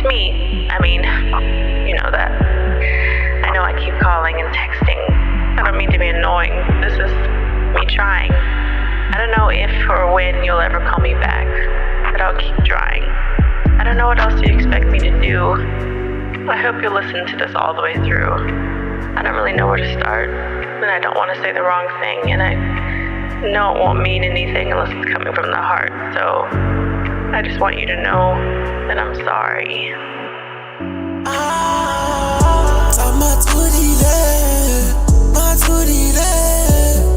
me. I mean, you know that. I know I keep calling and texting. I don't mean to be annoying. This is me trying. I don't know if or when you'll ever call me back, but I'll keep trying. I don't know what else you expect me to do. I hope you'll listen to this all the way through. I don't really know where to start, and I don't want to say the wrong thing, and I know it won't mean anything unless it's coming from the heart, so I just want you to know that I'm sorry.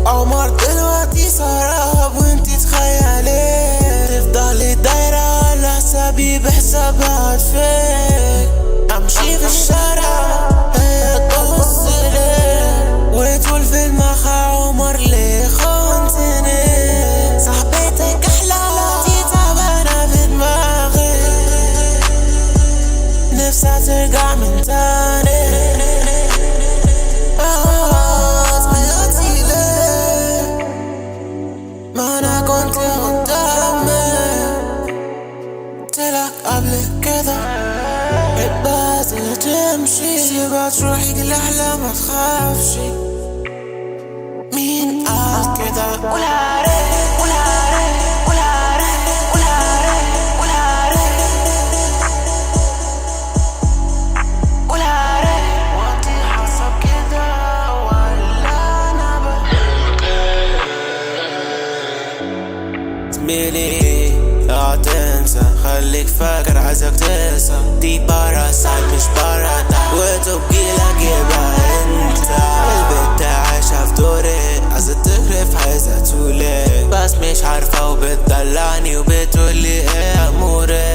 عمر دلوقتي سراب وانتي تخيلي تفضلي دايرة على حسابي بحسابها فيك امشي في الشارع هي تبصلي وتقول في المخا عمر ليه خنتني صاحبتك احلى دي تعبانة في دماغي نفسها ترجع من تاني قبل كده اتبادل تمشي سيبها تروحي كل أحلى ما تخافش مين قال كده قولها ريت قولها ريت قولها ريت قولها ريت قولها ريت قولها ريت وانتي حاسة كده ولا أنا زميلي لا تنسى خليك فاكر عايزك تنسى دي باراسايت مش بارادايس وتبقيلك يبقى انت البنت عايشة في دوري عايزة تخرف عايزة تولي بس مش عارفة وبتدلعني وبتقولي ايه اموري